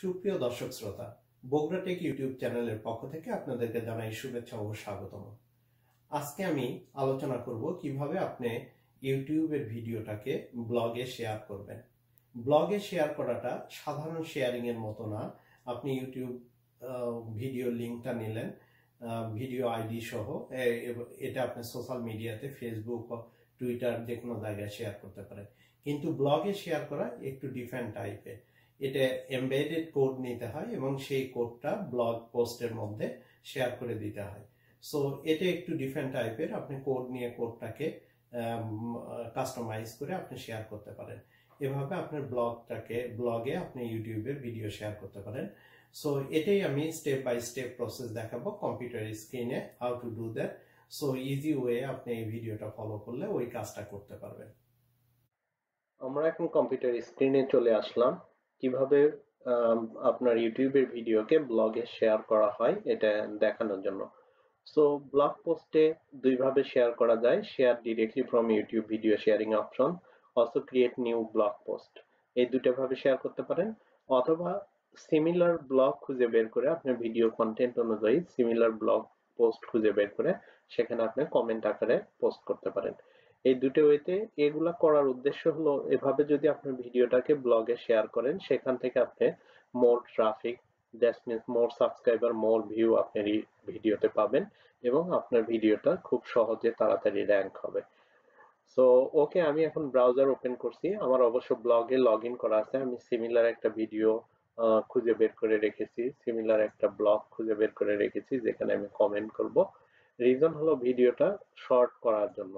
সুপ্রিয় দর্শক শ্রোতা, বগুড়া টেক ইউটিউব চ্যানেলের পক্ষ থেকে আপনাদেরকে জানাই শুভেচ্ছা ও স্বাগতম। আজকে আমি আলোচনা করব কিভাবে আপনি ইউটিউবের ভিডিওটাকে ব্লগে শেয়ার করবেন। ব্লগে শেয়ার করাটা সাধারণ শেয়ারিং এর মতো না। আপনি ইউটিউব ভিডিও লিঙ্কটা নিলেন, ভিডিও আইডি সহ, এটা আপনি সোশ্যাল মিডিয়াতে ফেসবুক, টুইটার যে কোনো জায়গায় শেয়ার করতে পারেন। কিন্তু ব্লগে শেয়ার করা একটু ডিফারেন্ট টাইপের। এটা এমবেডেড কোড নিতে হয় এবং সেই কোডটা ব্লগ পোস্টের মধ্যে শেয়ার করে দিতে হয়। সো এটা একটু ডিফারেন্ট টাইপের। আপনি কোড নিয়ে কোডটাকে কাস্টমাইজ করে আপনি শেয়ার করতে পারেন। এভাবে আপনার ব্লগে আপনি ইউটিউবের ভিডিও শেয়ার করতে পারেন। সো এটাই আমি স্টেপ বাই স্টেপ প্রসেস দেখাবো কম্পিউটার স্ক্রিনে, how to do that. So easy way আপনি এই ভিডিওটা ফলো করলে ওই কাজটা করতে পারবেন। আমরা এখন কম্পিউটার স্ক্রিনে চলে আসলাম। কিভাবে আপনার ইউটিউবের ভিডিওকে ব্লগে শেয়ার করা হয় এটা দেখানোর জন্য। সো ব্লগ পোস্টে দুইভাবে শেয়ার করা যায়: share directly from YouTube video sharing option, also create new blog post. এই দুটো ভাবে শেয়ার করতে পারেন, অথবা সিমিলার ব্লগ খুঁজে বের করে আপনার ভিডিও কন্টেন্ট অনুযায়ী সিমিলার ব্লগ পোস্ট খুঁজে বের করে সেখানে আপনি কমেন্ট আকারে পোস্ট করতে পারেন। এই দুটো ওয়েতে এগুলা করার উদ্দেশ্য হলো, এভাবে যদি আপনার ভিডিওটাকে ব্লগে শেয়ার করেন সেখান থেকে আপনি মোর traffic, that means more subscriber, more view আপনার ভিডিওতে পাবেন এবং আপনার ভিডিওটা খুব সহজে তাড়াতাড়ি র্যাঙ্ক হবে। সো ওকে, আমি এখন ব্রাউজার ওপেন করছি। আমার অবশ্য ব্লগে লগ ইন করা আছে। আমি সিমিলার একটা ভিডিও খুঁজে বের করে রেখেছি, সিমিলার একটা ব্লগ খুঁজে বের করে রেখেছি যেখানে আমি কমেন্ট করব। রিজন হলো ভিডিওটা শর্ট করার জন্য।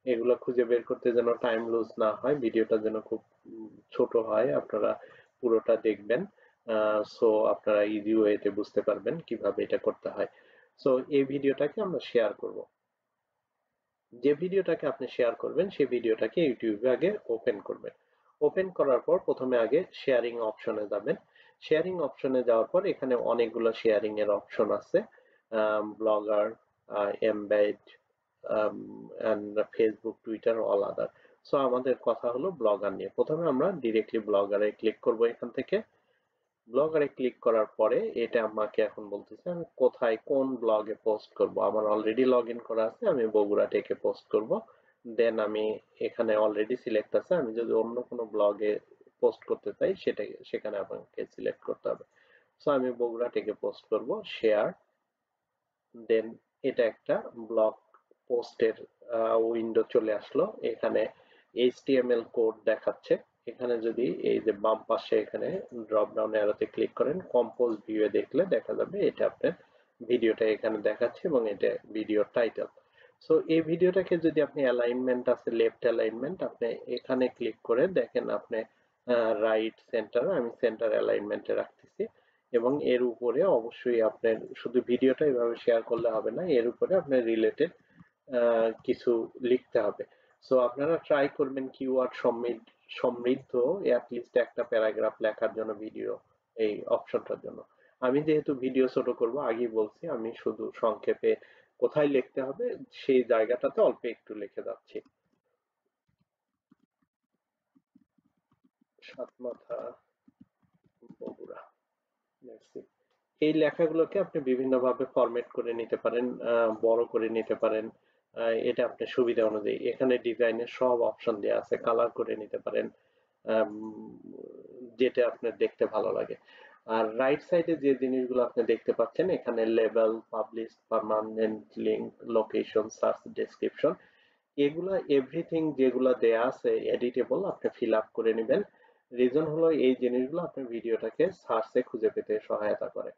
এগুলো খুঁজে বের করতে যেন টাইম লুজ না হয়, ভিডিওটা যেন খুব ছোট হয়, আপনারা পুরোটা দেখবেন। সো আপনারা ইজি ওয়েতে বুঝতে পারবেন কিভাবে এটা করতে হয়। সো এই ভিডিওটাকে আমরা শেয়ার করব। যে ভিডিওটাকে আপনি শেয়ার করবেন সেই ভিডিওটাকে ইউটিউবে আগে ওপেন করবেন। ওপেন করার পর প্রথমে আগে শেয়ারিং অপশনে যাবেন। শেয়ারিং অপশনে যাওয়ার পর এখানে অনেকগুলো শেয়ারিং এর অপশন আছে: blogger, embed, and Facebook, Twitter, all other. So আমাদের কথা হলো ব্লগার নিয়ে। প্রথমে আমরা ডিরেক্টলি ব্লগারে ক্লিক করব। এখান থেকে ব্লগারে ক্লিক করার পরে এটা আমাকে এখন বলতেছে আমি কোথায় কোন ব্লগে পোস্ট করব। আমার অলরেডি লগ ইন করা আছে, আমি বগুড়া টেকে পোস্ট করব। দেন আমি এখানে অলরেডি সিলেক্ট আছে, আমি যদি অন্য কোনো ব্লগে পোস্ট করতে চাই সেখানে আমাকে সিলেক্ট করতে হবে। সো আমি বগুড়া টেকে পোস্ট করব, শেয়ার। দেন এটা একটা ব্লগ পোস্টের উইন্ডো চলে আসলো। এখানে HTML কোড দেখাচ্ছে। এখানে যদি এই যে বাম পাশে এখানে ড্রপ ডাউন অ্যারোতে ক্লিক করেন, কম্পোজ ভিউয়ে দেখলে দেখা যাবে এটা আপনার ভিডিওটা এখানে দেখাচ্ছে এবং এটা ভিডিও টাইটেল। সো এই ভিডিওটাকে যদি আপনি অ্যালাইনমেন্ট আছে, লেফট অ্যালাইনমেন্ট, আপনি এখানে ক্লিক করে দেখেন আপনি রাইট সেন্টার, আমি সেন্টার অ্যালাইনমেন্টে রাখতেছি। এবং এর উপরে অবশ্যই আপনার শুধু ভিডিওটা এভাবে শেয়ার করলে হবে না, এর উপরে আপনার রিলেটেড কিছু লিখতে হবে। সো আপনারা ট্রাই করবেন কিওয়ার্ড সমৃদ্ধ অ্যাটলিস্ট একটা প্যারাগ্রাফ লেখার জন্য ভিডিও এই অপশনটার জন্য। আমি যেহেতু ভিডিও ছোট করব, আগেই বলছি, আমি শুধু সংক্ষেপে কোথায় লিখতে হবে সেই জায়গাটাতে অল্প একটু লিখে যাচ্ছি। সাতমাথা, বগুড়া। এই লেখাগুলোকে আপনি বিভিন্নভাবে ফরম্যাট করে নিতে পারেন, বড় করে নিতে পারেন। এটা আপনার সুবিধা অনুযায়ী। এখানে ডিজাইনের সব অপশন দেওয়া আছে, কালার করে নিতে পারেন যেটা আপনার দেখতে ভালো লাগে। আর রাইট সাইডে যে জিনিসগুলো আপনি দেখতে পাচ্ছেন, এখানে label, publish, permanent link, location, search, description, এগুলা এভরিথিং যেগুলা দেয়া আছে এডিটেবল, আপনি ফিল আপ করে নেবেন। রিজন হলো এই জিনিসগুলো আপনার ভিডিওটাকে সার্চে খুঁজে পেতে সহায়তা করে।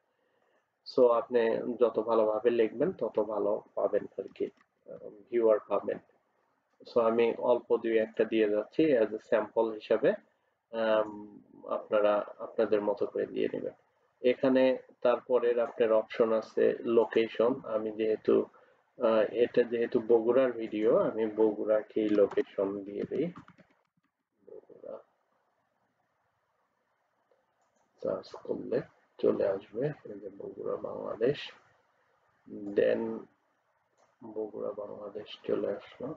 সো আপনি যত ভালোভাবে লিখবেন তত ভালো পাবেন আর কি, ভিউয়ার পাবেন। সো আমি অল্প দুই একটা দিয়ে যাচ্ছি অ্যাজ এ স্যাম্পল হিসাবে। আপনারা আপনাদের মতো করে দিয়ে নেবেন। এখানে তারপরের আপনার অপশন আছে লোকেশন। আমি যেহেতু এটা যেহেতু বগুড়ার ভিডিও, আমি বগুড়াকেই লোকেশন দিয়ে দিই। বগুড়া সার্চ করলে চলে আসবে এই যে বগুড়া বাংলাদেশ। দেন বগুড়া বাংলাদেশ চলে আসলো।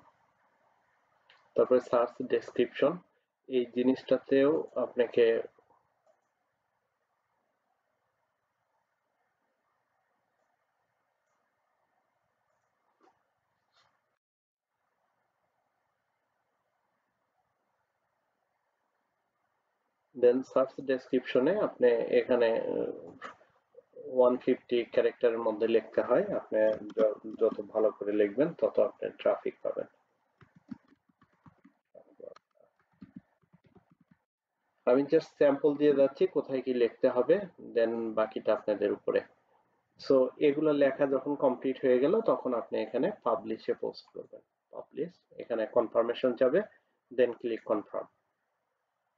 তারপরে সার্চ ডেসক্রিপশন, এই জিনিসটাতেও আপনাকে দেন সার্চ ডেসক্রিপশনে আপনি এখানে 150 ক্যারেক্টারের মধ্যে লিখতে হয়। আপনি যত ভালো করে লিখবেন তত আপনি ট্রাফিক পাবেন। আমি জাস্ট স্যাম্পল দিয়ে যাচ্ছি কোথায় কি লিখতে হবে, দেন বাকিটা আপনাদের উপরে। সো এগুলো লেখা যখন কমপ্লিট হয়ে গেল তখন আপনি এখানে পাবলিশে পোস্ট করবেন। পাবলিশ, এখানে কনফার্মেশন যাবে, দেন ক্লিক কনফার্ম।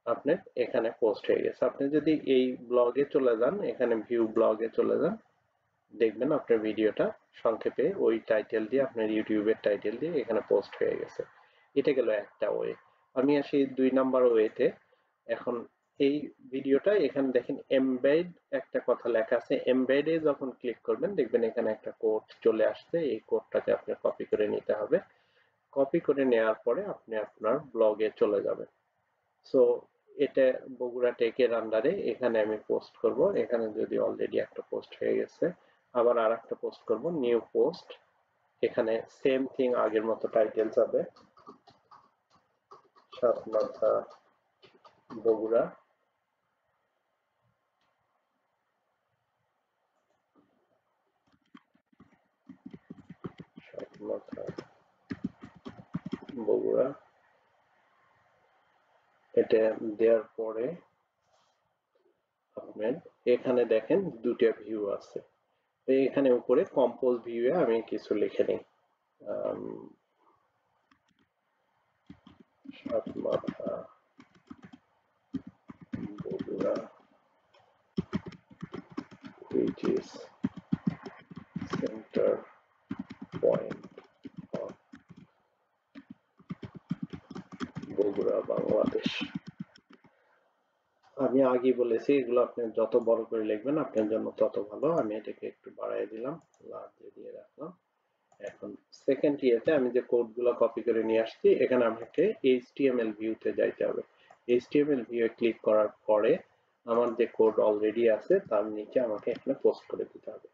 আপনার এখানে পোস্ট হয়ে গেছে। আপনি যদি এই ব্লগে চলে যান, এখানে ভিউ ব্লগে চলে যান, দেখবেন আপনার ভিডিওটা সংক্ষেপে ওই টাইটেল দিয়ে, আপনার ইউটিউবের টাইটেল দিয়ে এখানে পোস্ট হয়ে গেছে। এটা গেল একটা ওয়ে। আমি আসি 2 নাম্বার ওয়েতে। এখন এই ভিডিওটা এখানে দেখেন এমবেড একটা কথা লেখা আছে। এমবেডে যখন ক্লিক করবেন দেখবেন এখানে একটা কোড চলে আসছে। এই কোডটাকে আপনি কপি করে নিতে হবে। কপি করে নেওয়ার পরে আপনি আপনার ব্লগে চলে যাবেন। সো এটা বগুড়া টেকের আন্ডারে এখানে আমি পোস্ট করব। এখানে যদি অলরেডি একটা পোস্ট হয়ে গেছে, আবার আর একটা পোস্ট করব, নিউ পোস্ট। এখানে সেম থিং, আগের মতো টাইটেল যাবে, সাতমাথা বগুড়া। সাতমাথা বগুড়া, এটা দেওয়ার পরে আপনার এখানে দেখেন দুটা ভিউ আছে। এখানে উপরে কম্পোজ ভিউয়ে আমি কিছু লিখে নিই। Satmatha Bogura which is center point of Bogura, Bangladesh. আমি আগেই বলেছি এগুলো আপনি যত বড় করে লিখবেন আপনার জন্য তত ভালো। আমি এটাকে একটু বাড়ায় দিলাম, লার্জে দিয়ে রাখলাম। এখন সেকেন্ড ইয়েতে আমি যে কোডগুলো কপি করে নিয়ে আসছি, এখানে আমাকে HTML ভিউতে যাইতে হবে। HTML ভিউয়ে ক্লিক করার পরে আমার যে কোড অলরেডি আছে তার নিচে আমাকে এখানে পোস্ট করে দিতে হবে।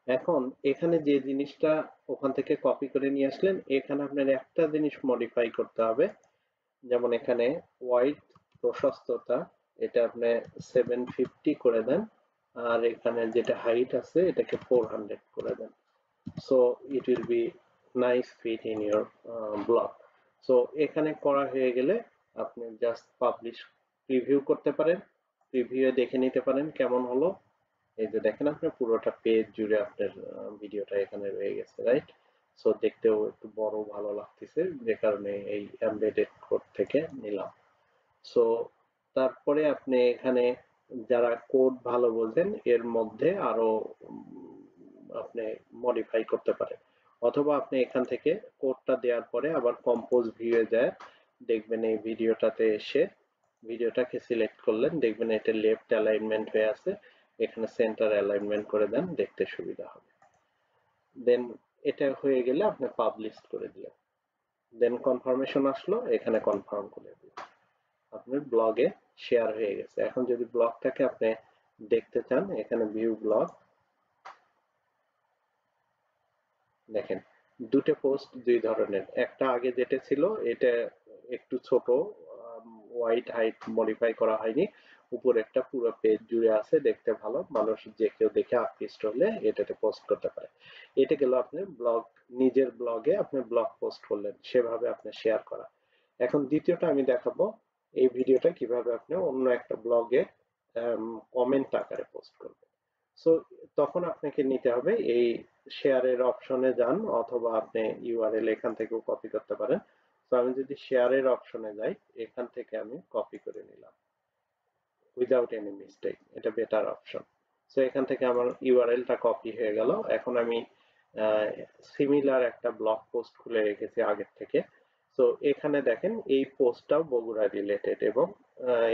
এখন এখানে যে জিনিসটা ওখান থেকে কপি করে নিয়ে আসলেন, এখানে আপনার একটা জিনিস মডিফাই করতে হবে। যেমন এখানে ওয়াইড, প্রশস্ততা, এটা আপনি 750 করে দেন। আর এখানে যেটা হাইট আছে এটাকে 400 করে দেন। So it will be nice fit in your blog. So এখানে করা হয়ে গেলে আপনি জাস্ট পাবলিশ, প্রিভিউ করতে পারেন। প্রিভিউয়ে দেখে নিতে পারেন কেমন হলো। এই যে দেখেন আপনার পুরোটা পেজ জুড়ে আপনার ভিডিওটা এখানে রয়ে গেছে, রাইট? সো দেখতেও একটু বড় ভালো লাগতেছে, যে কারণে এই এমবেডেড কোড থেকে নিলাম। সো তারপরে আপনি এখানে যারা কোড ভালো বোঝেন এর মধ্যে আরো আপনি মডিফাই করতে পারেন, অথবা আপনি এখান থেকে কোডটা দেওয়ার পরে আবার কম্পোজ ভিউয়ে যায় দেখবেন এই ভিডিওটাতে এসে ভিডিওটাকে সিলেক্ট করলেন, দেখবেন এটা লেফট অ্যালাইনমেন্ট হয়ে আছে, এখানে সেন্টার অ্যালাইনমেন্ট করে দেন, দেখতে সুবিধা হবে। দেন এটা হয়ে গেলে আপনি পাবলিশ করে দিলেন, দেন কনফার্মেশন আসলো, এখানে কনফার্ম করে দিলেন, আপনার ব্লগে শেয়ার হয়ে গেছে। এখন যদি ব্লগটাকে আপনি দেখতে চান, এখানে ভিউ ব্লগ, দেখেন দুটো পোস্ট দুই ধরনের। একটা আগে যেটা ছিল এটা একটু ছোট, হোয়াইট হাইট মডিফাই করা হয়নি, উপরে একটা পুরো পেজ জুড়ে আছে, দেখতে ভালো, মানুষ যে কেউ দেখে আকৃষ্ট হলে এটাতে পোস্ট করতে পারে। এটা গেল আপনার ব্লগ, নিজের ব্লগে আপনি ব্লগ পোস্ট করলেন, সেভাবে আপনি শেয়ার করা। এখন দ্বিতীয়টা আমি দেখাবো এই ভিডিওটা কিভাবে আপনি অন্য একটা ব্লগে কমেন্ট আকারে পোস্ট করবেন। সো তখন আপনাকে নিতে হবে এই শেয়ারের অপশনে যান, অথবা আপনি ইউআরএল এখান থেকেও কপি করতে পারেন। তো আমি যদি শেয়ারের অপশনে যাই, এখান থেকে আমি কপি করে নিলাম উইদাউট এনি মিস্টেক, এটা বেটার অপশন। সো এখান থেকে আমার ইউআরএলটা কপি হয়ে গেল। এখন আমি সিমিলার একটা ব্লগ পোস্ট খুলে রেখেছি আগের থেকে। সো এখানে দেখেন এই পোস্টটাও বগুড়া রিলেটেড, এবং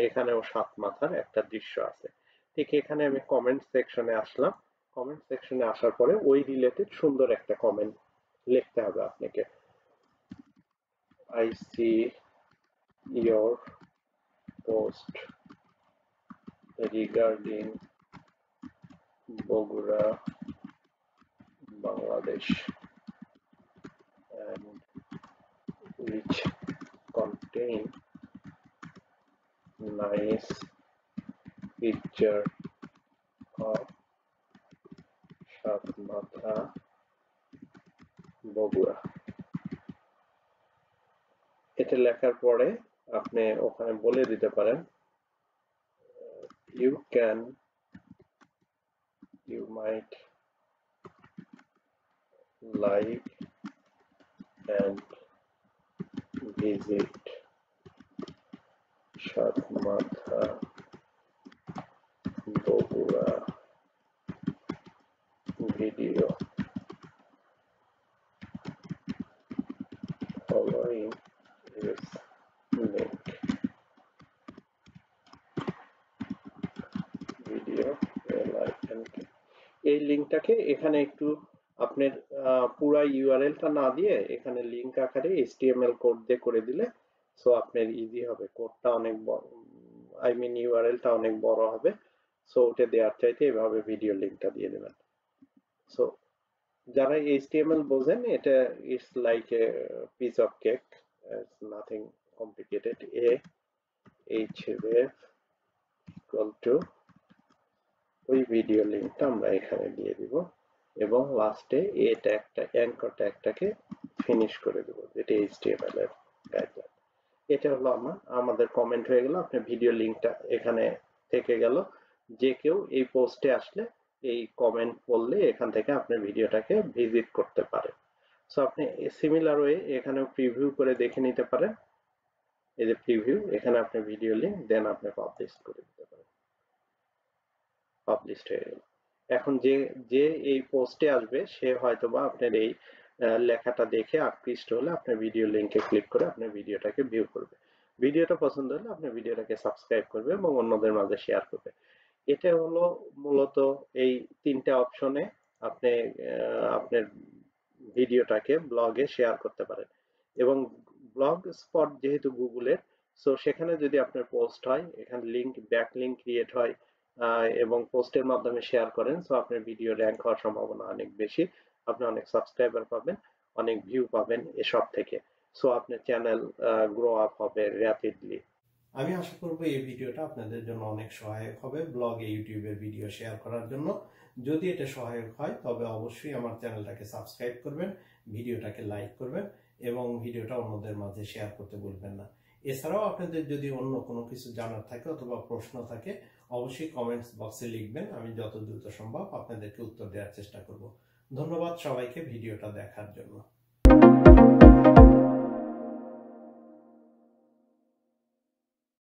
এখানেও সাত মাথার একটা দৃশ্য আছে। ঠিক এখানে আমি কমেন্ট সেকশনে আসলাম। কমেন্ট সেকশনে আসার পরে ওই রিলেটেড সুন্দর একটা কমেন্ট লিখতে হবে আপনাকে। I see your post regarding Bogura, Bangladesh, and which contain nice picture of Satmatha Bogura. এটা লেখার পরে আপনি ওখানে বলে দিতে পারেন you might like and visit Satmatha Bogura video following this link video like and এই লিংকটাকে এখানে একটু আপনার পুরো ইউআরএলটা না দিয়ে এখানে লিংক আকারে এইচটিএমএল কোড দিয়ে করে দিলে সো আপনার ইজি হবে। কোডটা অনেক বড়, আই মিন ইউআরএলটা অনেক বড় হবে। সো ওটা দেওয়ার চাইতে এভাবে ভিডিও লিংকটা দিয়ে দেবেন। সো যারা এইচটিএমএল বোঝেন, এটা it's like a piece of cake, it's nothing complicated. href equal to ওই ভিডিও লিংকটা আমরা এখানে দিয়ে দিব এবং লাস্টে এই ট্যাগটা অ্যাঙ্কর ট্যাগটাকে ফিনিশ করে দেব, যেটা এইচটিএমএল এর গাইডলাইন। এটা হলো আমাদের কমেন্ট হয়ে গেল। আপনার ভিডিও লিংকটা এখানে থেকে গেল। যে কেউ এই পোস্টে আসলে এই কমেন্ট পড়লে এখান থেকে আপনি ভিডিওটাকে ভিজিট করতে পারেন। সো আপনি সিমিলার ওয়ে এখানেও প্রিভিউ করে দেখে নিতে পারেন। এই যে প্রিভিউ, এখানে আপনি ভিডিও লিংক দেন আপনি পাবলিশ করে দিতে পারেন। পাবলিশড হয়ে গেল। এখন যে এই পোস্টে আসবে সে হয়তোবা আপনার এই লেখাটা দেখে আকৃষ্ট হলে আপনার ভিডিও লিংকে ক্লিক করে আপনার ভিডিওটাকে ভিউ করবে। ভিডিওটা পছন্দ হলে আপনার ভিডিওটাকে সাবস্ক্রাইব করবে এবং অন্যদের মাঝে শেয়ার করবে। এটা হলো মূলত এই তিনটা অপশনে আপনি আপনার ভিডিওটাকে ব্লগে শেয়ার করতে পারেন। এবং ব্লগ স্পট যেহেতু গুগলের, সো সেখানে যদি আপনার পোস্ট হয়, এখানে লিংক ব্যাক লিংক ক্রিয়েট হয় এবং পোস্টের মাধ্যমে শেয়ার করেন, সো আপনার ভিডিও র্যাঙ্ক হওয়ার সম্ভাবনা অনেক বেশি। আপনি অনেক সাবস্ক্রাইবার পাবেন, অনেক ভিউ পাবেন এসব থেকে। সো আপনার চ্যানেল গ্রো আপ হবে র্যাপিডলি। আমি আশা করব এই ভিডিওটা আপনাদের জন্য অনেক সহায়ক হবে ব্লগে ইউটিউবের ভিডিও শেয়ার করার জন্য। যদি এটা সহায়ক হয় তবে অবশ্যই আমার চ্যানেলটাকে সাবস্ক্রাইব করবেন, ভিডিওটাকে লাইক করবেন এবং ভিডিওটা অন্যদের মাঝে শেয়ার করতে ভুলবেন না। এছাড়াও আপনাদের যদি অন্য কোনো কিছু জানার থাকে অথবা প্রশ্ন থাকে অবশ্যই কমেন্টস বক্সে লিখবেন। আমি যত দ্রুত সম্ভব আপনাদেরকে উত্তর দেওয়ার চেষ্টা করব। ধন্যবাদ সবাইকে ভিডিওটা দেখার জন্য।